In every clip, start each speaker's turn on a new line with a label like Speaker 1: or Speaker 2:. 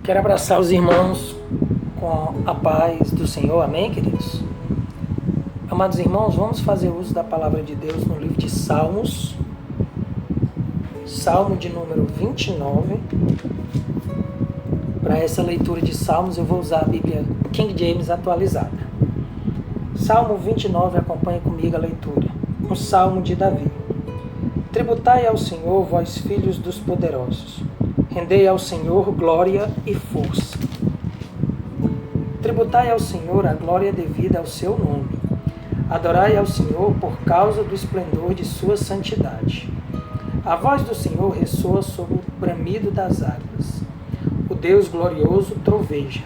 Speaker 1: Quero abraçar os irmãos com a paz do Senhor, amém, queridos? Amados irmãos, vamos fazer uso da palavra de Deus no livro de Salmos, Salmo de número 29. Para essa leitura de Salmos eu vou usar a Bíblia King James atualizada. Salmo 29, acompanhe comigo a leitura. Um salmo de Davi. Tributai ao Senhor, vós filhos dos poderosos. Rendei ao Senhor glória e força. Tributai ao Senhor a glória devida ao seu nome. Adorai ao Senhor por causa do esplendor de sua santidade. A voz do Senhor ressoa sobre o bramido das águas. O Deus glorioso troveja.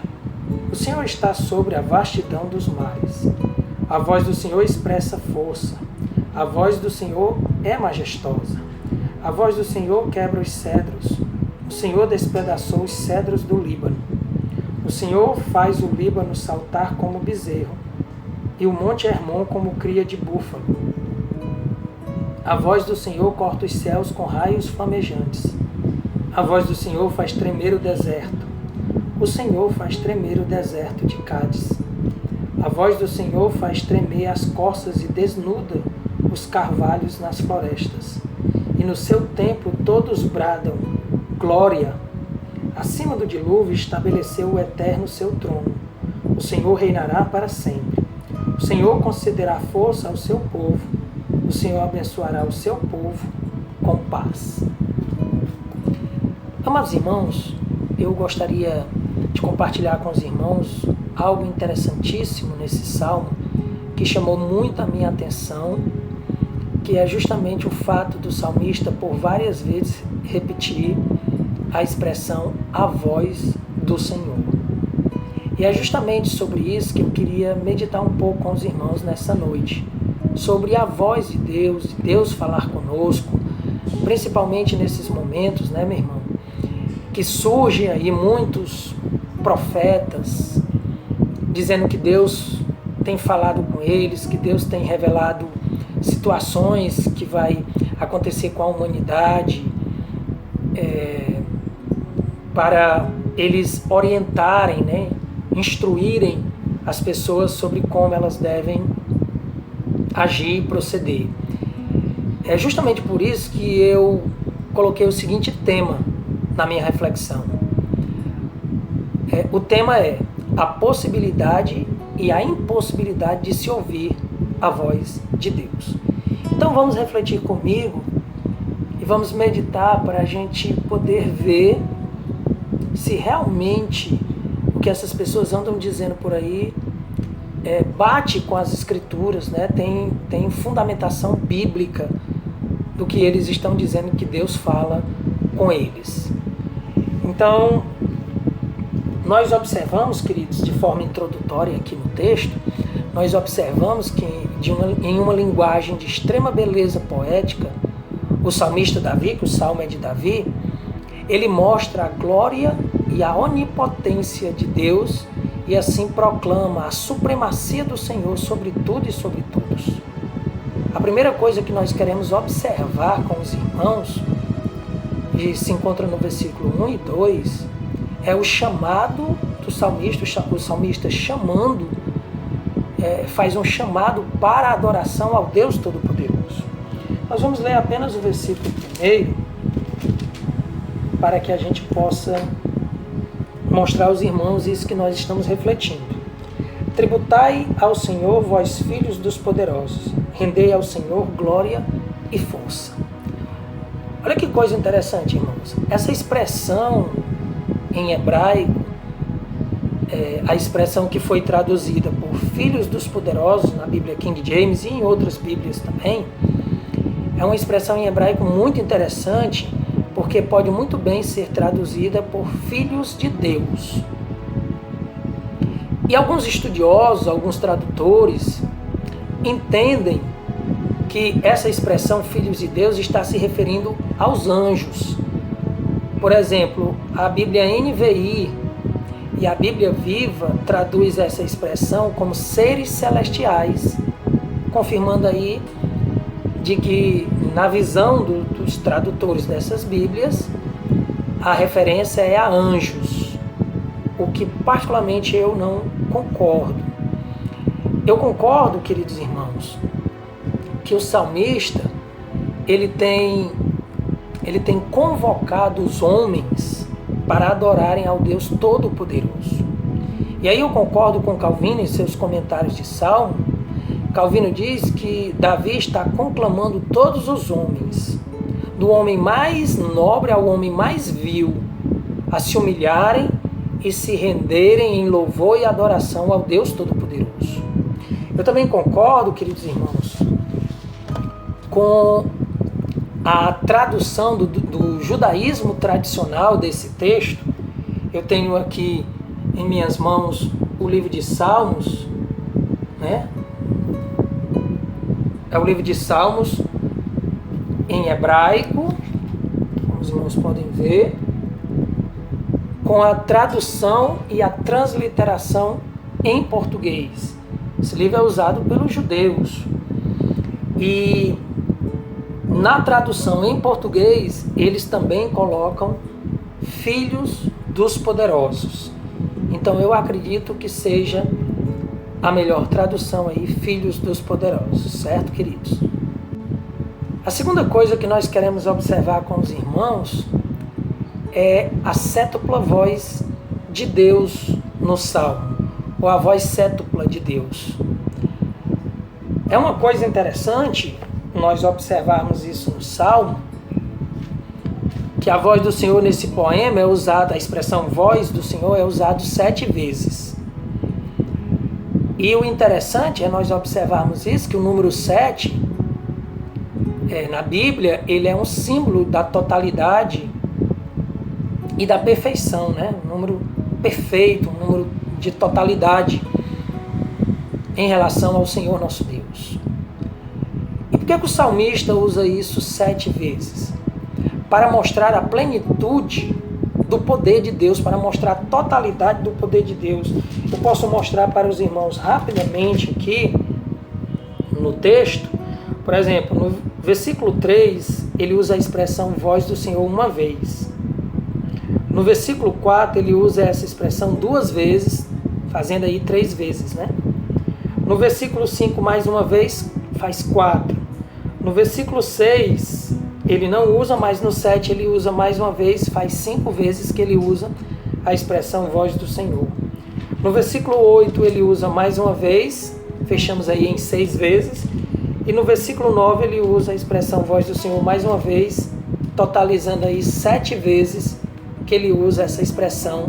Speaker 1: O Senhor está sobre a vastidão dos mares. A voz do Senhor expressa força. A voz do Senhor é majestosa. A voz do Senhor quebra os cedros. O Senhor despedaçou os cedros do Líbano. O Senhor faz o Líbano saltar como bezerro, e o monte Hermon como cria de búfalo. A voz do Senhor corta os céus com raios flamejantes. A voz do Senhor faz tremer o deserto. O Senhor faz tremer o deserto de Cádiz. A voz do Senhor faz tremer as corças e desnuda os carvalhos nas florestas. E no seu templo todos bradam: glória! Acima do dilúvio estabeleceu o Eterno seu trono. O Senhor reinará para sempre. O Senhor concederá força ao seu povo. O Senhor abençoará o seu povo com paz. Amados irmãos, eu gostaria de compartilhar com os irmãos algo interessantíssimo nesse salmo que chamou muito a minha atenção, que é justamente o fato do salmista por várias vezes repetir a expressão "a voz do Senhor". E é justamente sobre isso que eu queria meditar um pouco com os irmãos nessa noite, sobre a voz de Deus falar conosco, principalmente nesses momentos, né, meu irmão, que surgem aí muitos profetas dizendo que Deus tem falado com eles, que Deus tem revelado situações que vai acontecer com a humanidade, para eles orientarem, né, instruírem as pessoas sobre como elas devem agir e proceder. É justamente por isso que eu coloquei o seguinte tema na minha reflexão. O tema é a possibilidade e a impossibilidade de se ouvir a voz de Deus. Então vamos refletir comigo e vamos meditar para a gente poder ver se realmente o que essas pessoas andam dizendo por aí bate com as escrituras, né? Tem fundamentação bíblica do que eles estão dizendo que Deus fala com eles. Então, nós observamos, queridos, de forma introdutória aqui no texto, nós observamos que em uma linguagem de extrema beleza poética, o salmista Davi, que o salmo é de Davi, ele mostra a glória e a onipotência de Deus e assim proclama a supremacia do Senhor sobre tudo e sobre todos. A primeira coisa que nós queremos observar com os irmãos, e se encontra no versículo 1 e 2, é o chamado do salmista, o salmista chamando, faz um chamado para a adoração ao Deus Todo-Poderoso. Nós vamos ler apenas o versículo 1, para que a gente possa mostrar aos irmãos isso que nós estamos refletindo. Tributai ao Senhor, vós filhos dos poderosos, rendei ao Senhor glória e força. Olha que coisa interessante, irmãos. Essa expressão em hebraico, a expressão que foi traduzida por filhos dos poderosos na Bíblia King James e em outras Bíblias também, é uma expressão em hebraico muito interessante, porque pode muito bem ser traduzida por filhos de Deus. E alguns estudiosos, alguns tradutores, entendem que essa expressão filhos de Deus está se referindo aos anjos. Por exemplo, a Bíblia NVI e a Bíblia Viva traduz essa expressão como seres celestiais, confirmando aí de que, na visão dos tradutores dessas Bíblias, a referência é a anjos. o que particularmente eu não concordo. Eu concordo, queridos irmãos, que o salmista ele tem convocado os homens para adorarem ao Deus Todo-Poderoso. E aí eu concordo com Calvino em seus comentários de Salmo. Calvino diz que Davi está conclamando todos os homens, do homem mais nobre ao homem mais vil, a se humilharem e se renderem em louvor e adoração ao Deus Todo-Poderoso. Eu também concordo, queridos irmãos, com a tradução do judaísmo tradicional desse texto. Eu tenho aqui em minhas mãos o livro de Salmos, né? É o livro de Salmos em hebraico, como os irmãos podem ver, com a tradução e a transliteração em português. Esse livro é usado pelos judeus. E na tradução em português, eles também colocam filhos dos poderosos. Então eu acredito que seja a melhor tradução aí, filhos dos poderosos, certo, queridos? A segunda coisa que nós queremos observar com os irmãos é a sétupla voz de Deus no Salmo, ou a voz sétupla de Deus. É uma coisa interessante nós observarmos isso no Salmo, que a voz do Senhor nesse poema é usada, a expressão voz do Senhor é usada 7 vezes. E o interessante é nós observarmos isso, que o número 7, na Bíblia, ele é um símbolo da totalidade e da perfeição, né? Um número perfeito, um número de totalidade em relação ao Senhor nosso Deus. E por que o salmista usa isso 7 vezes? Para mostrar a plenitude do poder de Deus, para mostrar a totalidade do poder de Deus. Eu posso mostrar para os irmãos rapidamente aqui no texto. Por exemplo, no versículo 3, ele usa a expressão voz do Senhor uma vez. No versículo 4, ele usa essa expressão 2 vezes, fazendo aí 3 vezes, né? No versículo 5, mais uma vez, faz 4. No versículo 6, ele não usa, mas no 7 ele usa mais uma vez, faz 5 vezes que ele usa a expressão voz do Senhor. No versículo 8 ele usa mais uma vez, fechamos aí em 6 vezes. E no versículo 9 ele usa a expressão voz do Senhor mais uma vez, totalizando aí 7 vezes que ele usa essa expressão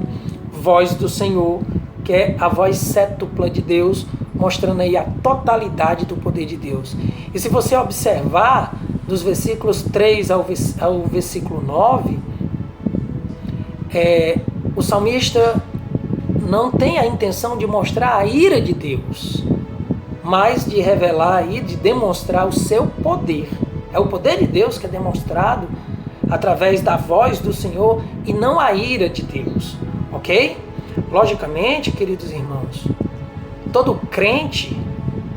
Speaker 1: voz do Senhor, que é a voz sétupla de Deus, mostrando aí a totalidade do poder de Deus. E se você observar, dos versículos 3 ao versículo 9, o salmista não tem a intenção de mostrar a ira de Deus, mas de revelar e de demonstrar o seu poder. É o poder de Deus que é demonstrado através da voz do Senhor e não a ira de Deus, ok? Logicamente, queridos irmãos, todo crente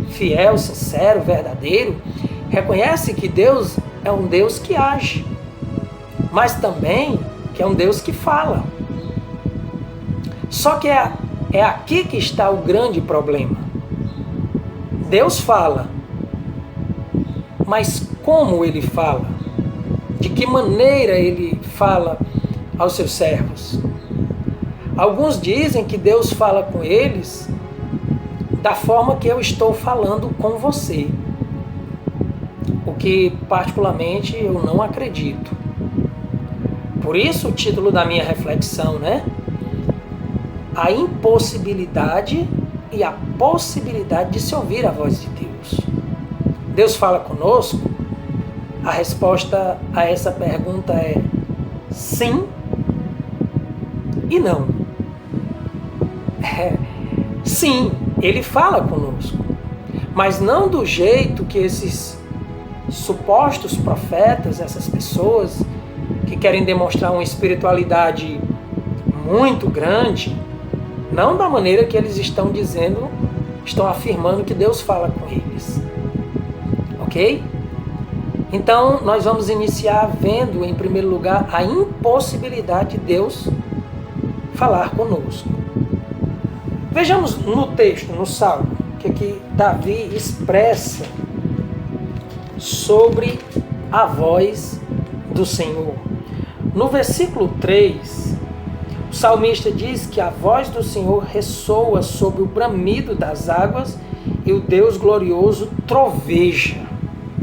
Speaker 1: fiel, sincero, verdadeiro, reconhece que Deus é um Deus que age, mas também que é um Deus que fala. Só que é aqui que está o grande problema. Deus fala, mas como ele fala? De que maneira ele fala aos seus servos? Alguns dizem que Deus fala com eles da forma que eu estou falando com você, o que particularmente eu não acredito. Por isso o título da minha reflexão, né? A impossibilidade e a possibilidade de se ouvir a voz de Deus. Deus fala conosco? A resposta a essa pergunta é sim e não. Sim, ele fala conosco, mas não do jeito que esses supostos profetas, essas pessoas que querem demonstrar uma espiritualidade muito grande, não da maneira que eles estão dizendo, estão afirmando que Deus fala com eles. Ok? Então, nós vamos iniciar vendo, em primeiro lugar, a impossibilidade de Deus falar conosco. Vejamos no texto, no Salmo, que Davi expressa sobre a voz do Senhor. No versículo 3, o salmista diz que a voz do Senhor ressoa sobre o bramido das águas e o Deus glorioso troveja.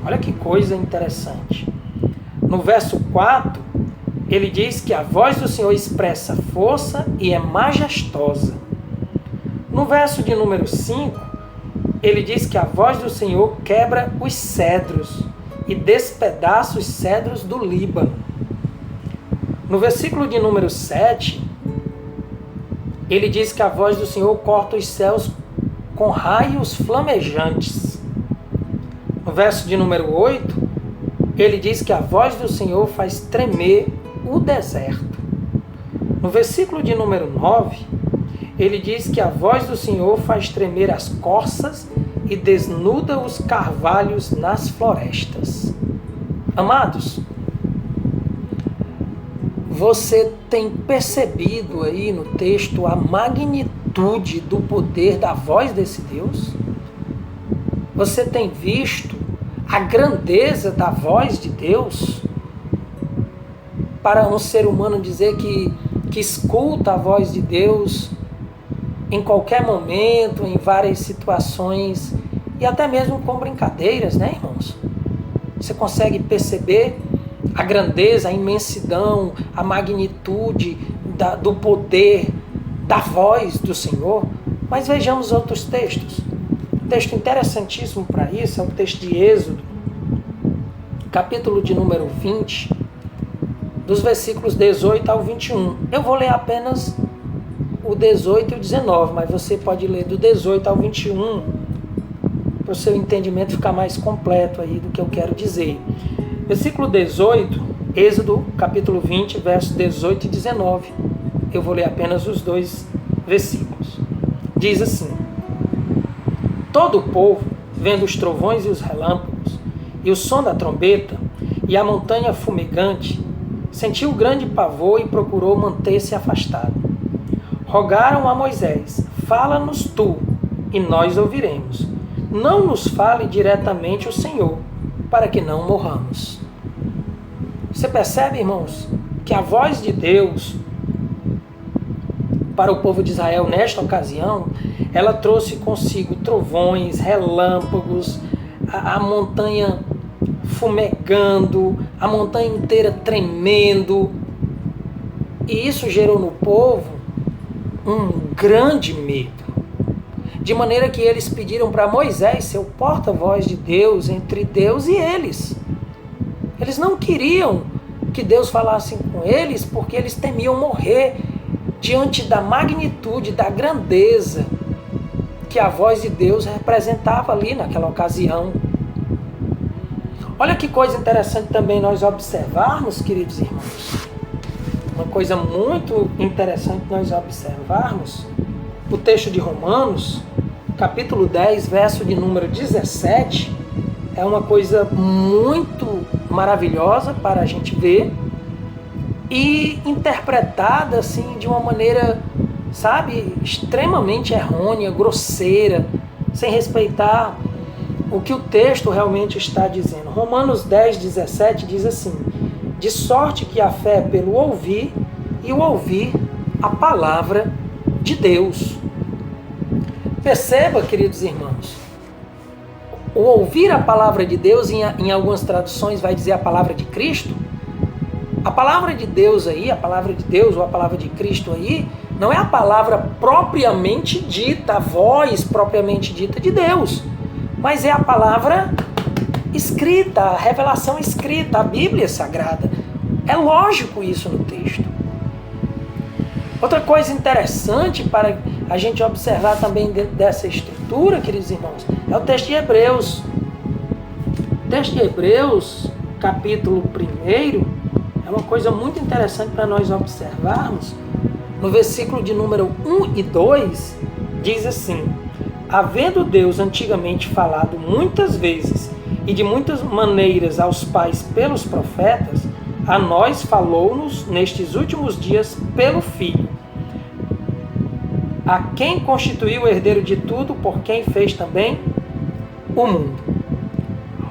Speaker 1: Olha que coisa interessante. No verso 4, ele diz que a voz do Senhor expressa força e é majestosa. No verso de número 5, ele diz que a voz do Senhor quebra os cedros e despedaça os cedros do Líbano. No versículo de número 7, ele diz que a voz do Senhor corta os céus com raios flamejantes. No verso de número 8, ele diz que a voz do Senhor faz tremer o deserto. No versículo de número 9, ele diz que a voz do Senhor faz tremer as corças e desnuda os carvalhos nas florestas. Amados, você tem percebido aí no texto a magnitude do poder da voz desse Deus? Você tem visto a grandeza da voz de Deus? Para um ser humano dizer que escuta a voz de Deus em qualquer momento, em várias situações, e até mesmo com brincadeiras, né, irmãos? Você consegue perceber a grandeza, a imensidão, a magnitude do poder da voz do Senhor? Mas vejamos outros textos. Um texto interessantíssimo para isso é o texto de Êxodo, capítulo de número 20, dos versículos 18 ao 21. Eu vou ler apenas o 18 e o 19, mas você pode ler do 18 ao 21 para o seu entendimento ficar mais completo aí do que eu quero dizer. Versículo 18, Êxodo, capítulo 20, versos 18 e 19. Eu vou ler apenas os dois versículos. Diz assim: todo o povo, vendo os trovões e os relâmpagos, e o som da trombeta, e a montanha fumegante, sentiu grande pavor e procurou manter-se afastado. Rogaram a Moisés: fala-nos tu, e nós ouviremos. Não nos fale diretamente o Senhor, para que não morramos. Você percebe, irmãos, que a voz de Deus para o povo de Israel nesta ocasião, ela trouxe consigo trovões, relâmpagos, a montanha fumegando, a montanha inteira tremendo. E isso gerou no povo um grande medo. De maneira que eles pediram para Moisés ser o porta-voz de Deus entre Deus e eles. Eles não queriam que Deus falasse com eles porque eles temiam morrer diante da magnitude, da grandeza que a voz de Deus representava ali naquela ocasião. Olha que coisa interessante também nós observarmos, queridos irmãos. Uma coisa muito interessante nós observarmos, o texto de Romanos, capítulo 10, verso de número 17, é uma coisa muito maravilhosa para a gente ver e interpretada assim de uma maneira, sabe, extremamente errônea, grosseira, sem respeitar o que o texto realmente está dizendo. Romanos 10, 17 diz assim: de sorte que a fé é pelo ouvir, e o ouvir a palavra de Deus. Perceba, queridos irmãos, o ouvir a palavra de Deus, em algumas traduções vai dizer a palavra de Cristo. A palavra de Deus aí, a palavra de Deus ou a palavra de Cristo aí, não é a palavra propriamente dita, a voz propriamente dita de Deus, mas é a palavra escrita, a revelação escrita, a Bíblia Sagrada. É lógico isso no texto. Outra coisa interessante para a gente observar também dentro dessa estrutura, queridos irmãos, é o texto de Hebreus. O texto de Hebreus, capítulo 1, é uma coisa muito interessante para nós observarmos. No versículo de número 1 e 2, diz assim: havendo Deus antigamente falado muitas vezes e de muitas maneiras aos pais pelos profetas, a nós falou-nos nestes últimos dias pelo Filho, a quem constituiu o herdeiro de tudo, por quem fez também o mundo.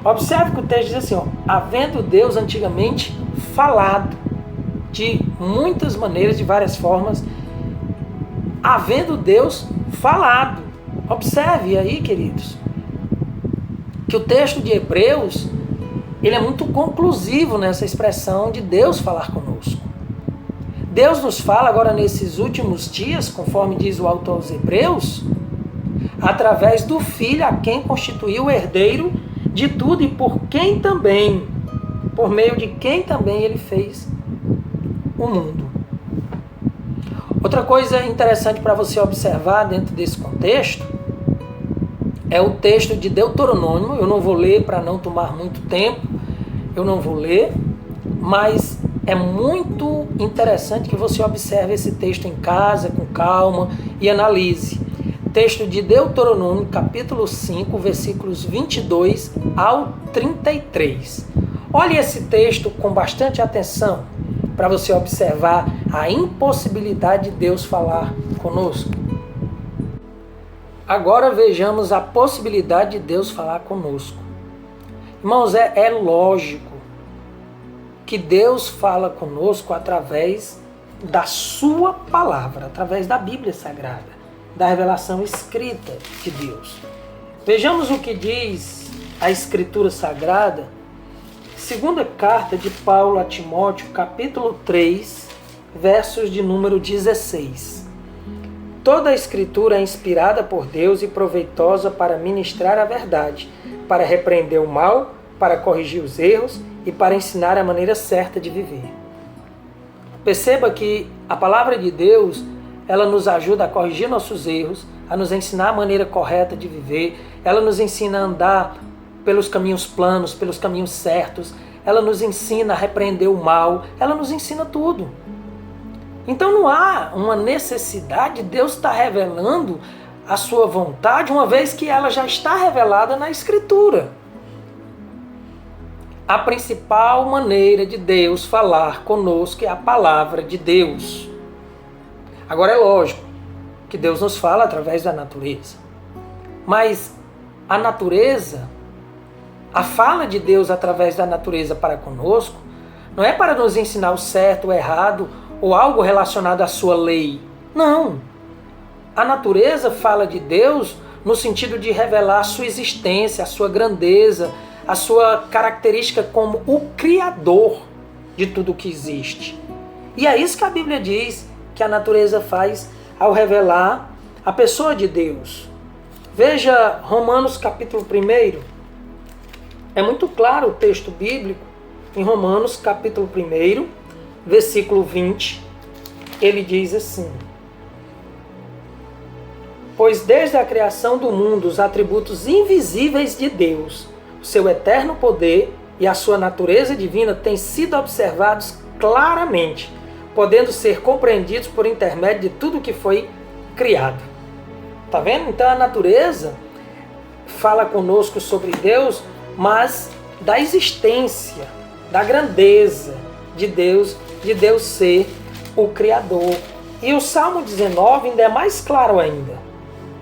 Speaker 1: Observe que o texto diz assim, ó, havendo Deus antigamente falado, de muitas maneiras, de várias formas, havendo Deus falado. Observe aí, queridos, que o texto de Hebreus, ele é muito conclusivo nessa expressão de Deus falar conosco. Deus nos fala agora nesses últimos dias, conforme diz o autor aos Hebreus, através do Filho a quem constituiu o herdeiro de tudo e por meio de quem também ele fez o mundo. Outra coisa interessante para você observar dentro desse contexto é o texto de Deuteronômio. Eu não vou ler para não tomar muito tempo, eu não vou ler, mas é muito interessante que você observe esse texto em casa, com calma, e analise. Texto de Deuteronômio, capítulo 5, versículos 22 ao 33. Olhe esse texto com bastante atenção, para você observar a impossibilidade de Deus falar conosco. Agora vejamos a possibilidade de Deus falar conosco. Irmãos, é lógico que Deus fala conosco através da sua palavra, através da Bíblia Sagrada, da revelação escrita de Deus. Vejamos o que diz a Escritura Sagrada, segunda carta de Paulo a Timóteo, capítulo 3, versos de número 16. Toda a Escritura é inspirada por Deus e proveitosa para ministrar a verdade, para repreender o mal, para corrigir os erros e para ensinar a maneira certa de viver. Perceba que a palavra de Deus, ela nos ajuda a corrigir nossos erros, a nos ensinar a maneira correta de viver, ela nos ensina a andar pelos caminhos planos, pelos caminhos certos, ela nos ensina a repreender o mal, ela nos ensina tudo. Então não há uma necessidade de Deus estar revelando a sua vontade, uma vez que ela já está revelada na Escritura. A principal maneira de Deus falar conosco é a palavra de Deus. Agora é lógico que Deus nos fala através da natureza. Mas a natureza, a fala de Deus através da natureza para conosco, não é para nos ensinar o certo, o errado, ou algo relacionado à sua lei. Não. A natureza fala de Deus no sentido de revelar a sua existência, a sua grandeza, a sua característica como o Criador de tudo que existe. E é isso que a Bíblia diz que a natureza faz ao revelar a pessoa de Deus. Veja Romanos capítulo 1. É muito claro o texto bíblico em Romanos capítulo 1, versículo 20. Ele diz assim: pois desde a criação do mundo os atributos invisíveis de Deus, o seu eterno poder e a sua natureza divina têm sido observados claramente, podendo ser compreendidos por intermédio de tudo que foi criado. Tá vendo? Então a natureza fala conosco sobre Deus, mas da existência, da grandeza de Deus ser o Criador. E o Salmo 19 ainda é mais claro ainda.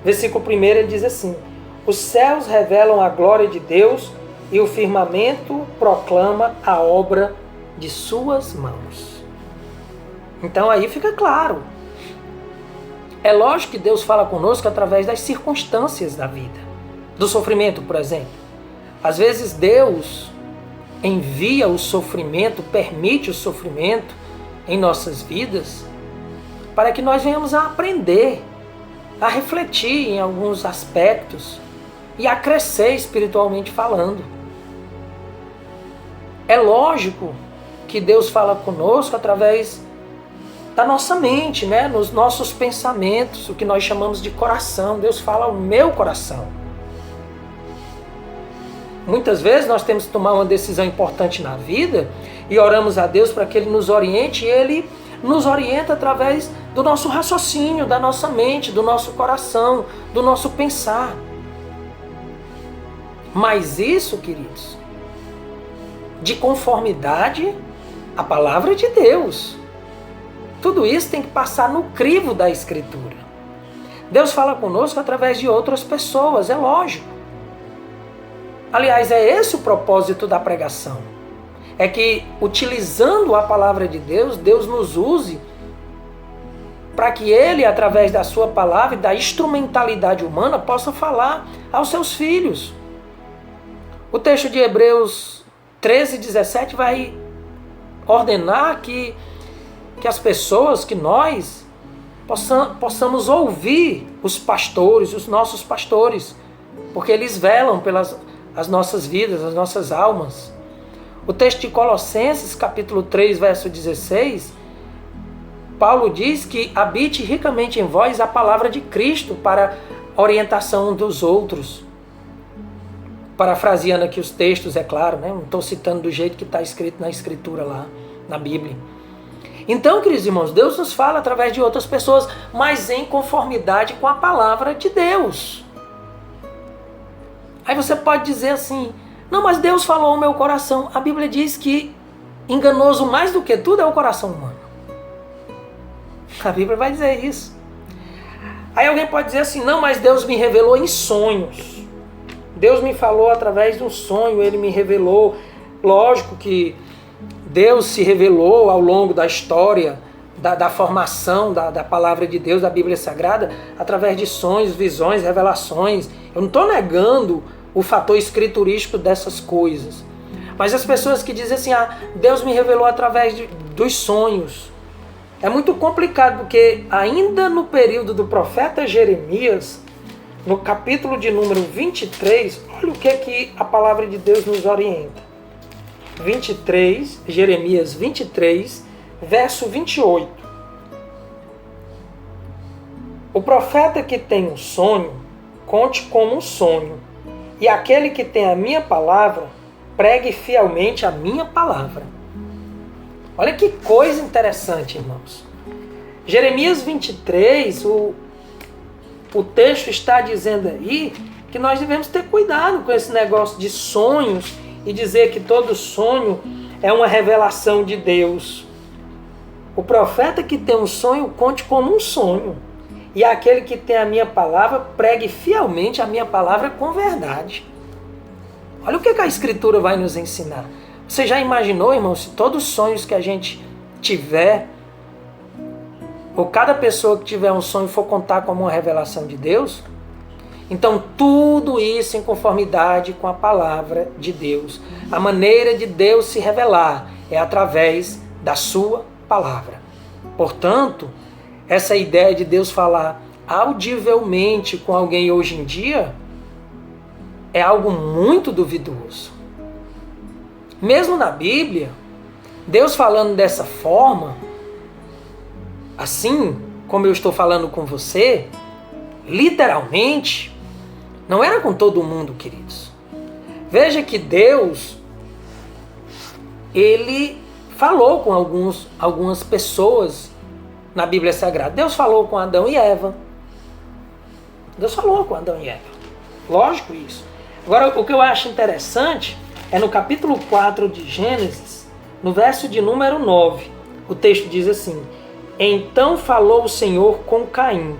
Speaker 1: Versículo 1 ele diz assim: os céus revelam a glória de Deus e o firmamento proclama a obra de suas mãos. Então aí fica claro. É lógico que Deus fala conosco através das circunstâncias da vida. Do sofrimento, por exemplo. Às vezes Deus envia o sofrimento, permite o sofrimento em nossas vidas para que nós venhamos a aprender, a refletir em alguns aspectos e a crescer espiritualmente falando. É lógico que Deus fala conosco através da nossa mente, né? Nos nossos pensamentos, o que nós chamamos de coração. Deus fala ao meu coração. Muitas vezes nós temos que tomar uma decisão importante na vida e oramos a Deus para que Ele nos oriente, e Ele nos orienta através do nosso raciocínio, da nossa mente, do nosso coração, do nosso pensar. Mas isso, queridos, de conformidade à palavra de Deus. Tudo isso tem que passar no crivo da Escritura. Deus fala conosco através de outras pessoas, é lógico. Aliás, é esse o propósito da pregação. É que, utilizando a palavra de Deus, Deus nos use para que Ele, através da sua palavra e da instrumentalidade humana, possa falar aos seus filhos. O texto de Hebreus 13:17 vai ordenar que as pessoas, que nós, possamos ouvir os pastores, os nossos pastores, porque eles velam pelas as nossas vidas, as nossas almas. O texto de Colossenses, capítulo 3, verso 16, Paulo diz que habite ricamente em vós a palavra de Cristo para orientação dos outros. Parafraseando aqui os textos, é claro, né? Não estou citando do jeito que está escrito na Escritura lá, na Bíblia. Então, queridos irmãos, Deus nos fala através de outras pessoas, mas em conformidade com a palavra de Deus. Aí você pode dizer assim, não, mas Deus falou ao meu coração. A Bíblia diz que enganoso mais do que tudo é o coração humano. A Bíblia vai dizer isso. Aí alguém pode dizer assim, não, mas Deus me revelou em sonhos. Deus me falou através de um sonho, Ele me revelou. Lógico que Deus se revelou ao longo da história, da formação da palavra de Deus, da Bíblia Sagrada, através de sonhos, visões, revelações. Eu não estou negando o fator escriturístico dessas coisas. Mas as pessoas que dizem assim, Deus me revelou através dos sonhos. É muito complicado, porque ainda no período do profeta Jeremias, no capítulo de número 23, olha o que a palavra de Deus nos orienta. 23, Jeremias 23, verso 28. O profeta que tem um sonho, conte como um sonho, e aquele que tem a minha palavra, pregue fielmente a minha palavra. Olha que coisa interessante, irmãos. Jeremias 23, o texto está dizendo aí que nós devemos ter cuidado com esse negócio de sonhos e dizer que todo sonho é uma revelação de Deus. O profeta que tem um sonho, conte como um sonho. E aquele que tem a minha palavra, pregue fielmente a minha palavra com verdade. Olha o que a Escritura vai nos ensinar. Você já imaginou, irmão, se todos os sonhos que a gente tiver, ou cada pessoa que tiver um sonho for contar como uma revelação de Deus? Então tudo isso em conformidade com a palavra de Deus. A maneira de Deus se revelar é através da sua palavra. Portanto, essa ideia de Deus falar audivelmente com alguém hoje em dia é algo muito duvidoso. Mesmo na Bíblia, Deus falando dessa forma, assim como eu estou falando com você, literalmente, não era com todo mundo, queridos. Veja que Deus, Ele falou com algumas pessoas na Bíblia Sagrada. Deus falou com Adão e Eva. Deus falou com Adão e Eva. Lógico isso. Agora, o que eu acho interessante é no capítulo 4 de Gênesis, no verso de número 9. O texto diz assim: então falou o Senhor com Caim.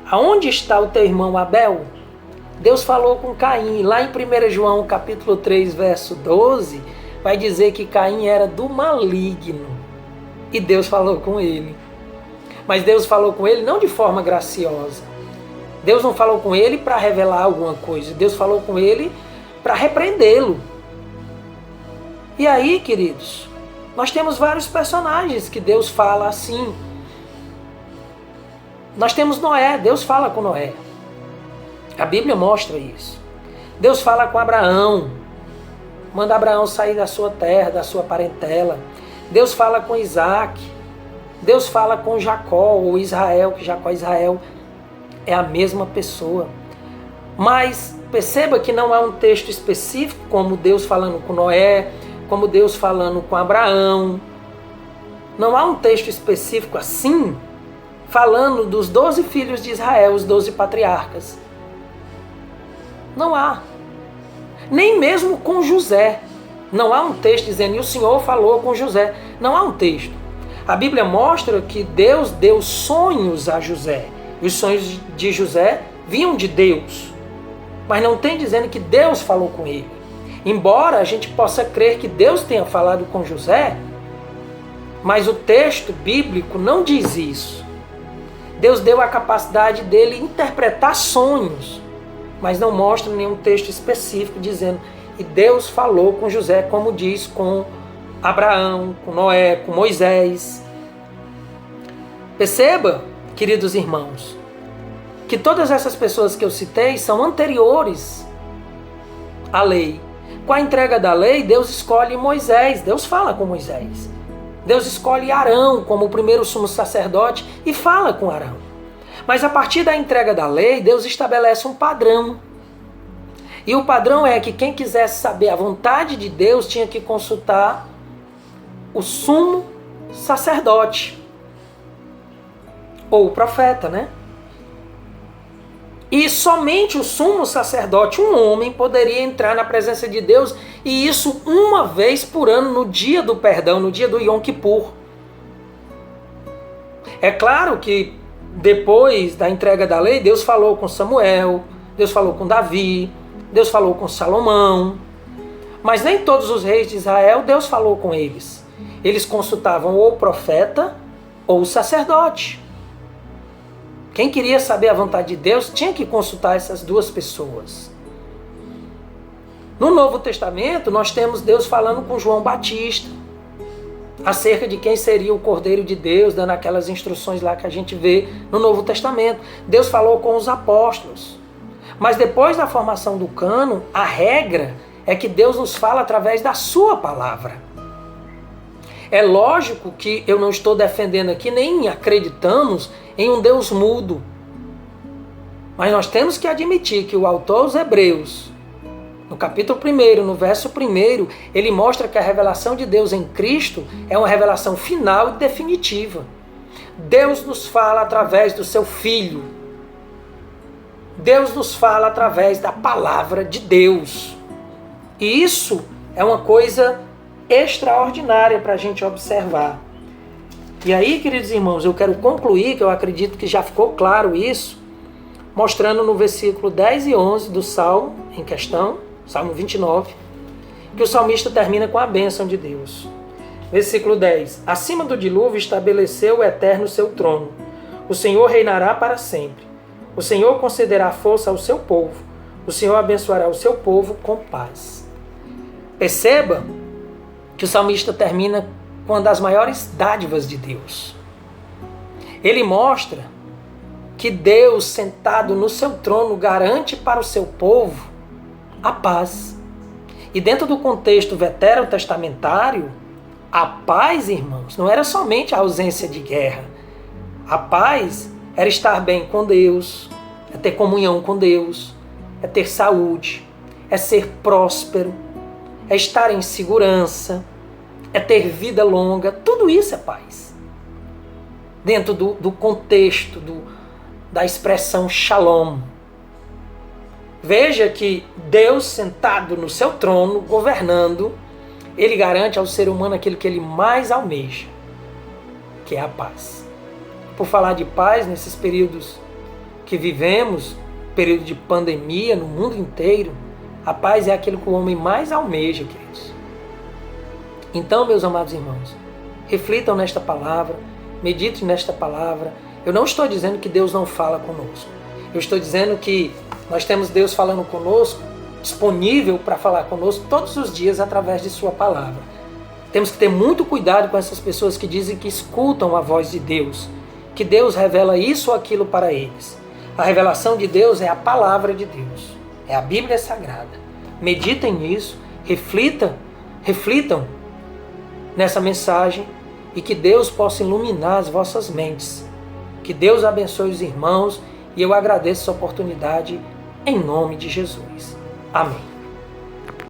Speaker 1: Aonde está o teu irmão Abel? Deus falou com Caim. Lá em 1 João capítulo 3, verso 12, vai dizer que Caim era do maligno. E Deus falou com ele. Mas Deus falou com ele não de forma graciosa. Deus não falou com ele para revelar alguma coisa. Deus falou com ele para repreendê-lo. E aí, queridos, nós temos vários personagens que Deus fala assim. Nós temos Noé, Deus fala com Noé. A Bíblia mostra isso. Deus fala com Abraão. Manda Abraão sair da sua terra, da sua parentela. Deus fala com Isaac. Deus fala com Jacó ou Israel, que Jacó e Israel é a mesma pessoa. Mas perceba que não há um texto específico, como Deus falando com Noé, como Deus falando com Abraão. Não há um texto específico assim, falando dos 12 filhos de Israel, os 12 patriarcas. Não há. Nem mesmo com José. Não há um texto dizendo, e o Senhor falou com José. Não há um texto. A Bíblia mostra que Deus deu sonhos a José. Os sonhos de José vinham de Deus, mas não tem dizendo que Deus falou com ele. Embora a gente possa crer que Deus tenha falado com José, mas o texto bíblico não diz isso. Deus deu a capacidade dele interpretar sonhos, mas não mostra nenhum texto específico dizendo e Deus falou com José, como diz com Abraão, com Noé, com Moisés. Perceba, queridos irmãos, que todas essas pessoas que eu citei são anteriores à lei. Com a entrega da lei, Deus escolhe Moisés, Deus fala com Moisés. Deus escolhe Arão como o primeiro sumo sacerdote e fala com Arão. Mas a partir da entrega da lei, Deus estabelece um padrão. E o padrão é que quem quisesse saber a vontade de Deus tinha que consultar o sumo sacerdote. Ou o profeta, né? E somente o sumo sacerdote, um homem, poderia entrar na presença de Deus, e isso uma vez por ano, no dia do perdão, no dia do Yom Kippur. É claro que depois da entrega da lei, Deus falou com Samuel, Deus falou com Davi, Deus falou com Salomão, mas nem todos os reis de Israel Deus falou com eles. Eles consultavam ou o profeta ou o sacerdote. Quem queria saber a vontade de Deus tinha que consultar essas duas pessoas. No Novo Testamento, nós temos Deus falando com João Batista acerca de quem seria o Cordeiro de Deus, dando aquelas instruções lá que a gente vê no Novo Testamento. Deus falou com os apóstolos. Mas depois da formação do cânon, a regra é que Deus nos fala através da sua palavra. É lógico que eu não estou defendendo aqui, nem acreditamos em um Deus mudo. Mas nós temos que admitir que o autor aos Hebreus, no capítulo 1, no verso 1, ele mostra que a revelação de Deus em Cristo é uma revelação final e definitiva. Deus nos fala através do seu Filho. Deus nos fala através da palavra de Deus. E isso é uma coisa extraordinária para a gente observar. E aí, queridos irmãos, eu quero concluir, que eu acredito que já ficou claro isso, mostrando no versículo 10 e 11 do Salmo em questão, Salmo 29, que o salmista termina com a bênção de Deus. Versículo 10. Acima do dilúvio estabeleceu o Eterno seu trono. O Senhor reinará para sempre. O Senhor concederá força ao seu povo. O Senhor abençoará o seu povo com paz. Perceba que o salmista termina com uma das maiores dádivas de Deus. Ele mostra que Deus, sentado no seu trono, garante para o seu povo a paz. E dentro do contexto veterotestamentário, a paz, irmãos, não era somente a ausência de guerra. A paz era estar bem com Deus, é ter comunhão com Deus, é ter saúde, é ser próspero, é estar em segurança, é ter vida longa. Tudo isso é paz. Dentro do contexto da expressão shalom. Veja que Deus, sentado no seu trono, governando, ele garante ao ser humano aquilo que ele mais almeja, que é a paz. Por falar de paz, nesses períodos que vivemos, período de pandemia no mundo inteiro, a paz é aquilo que o homem mais almeja, queridos. Então, meus amados irmãos, reflitam nesta palavra, meditem nesta palavra. Eu não estou dizendo que Deus não fala conosco. Eu estou dizendo que nós temos Deus falando conosco, disponível para falar conosco todos os dias através de sua palavra. Temos que ter muito cuidado com essas pessoas que dizem que escutam a voz de Deus, que Deus revela isso ou aquilo para eles. A revelação de Deus é a palavra de Deus, é a Bíblia Sagrada. Meditem nisso, reflitam nessa mensagem e que Deus possa iluminar as vossas mentes. Que Deus abençoe os irmãos e eu agradeço essa oportunidade em nome de Jesus. Amém.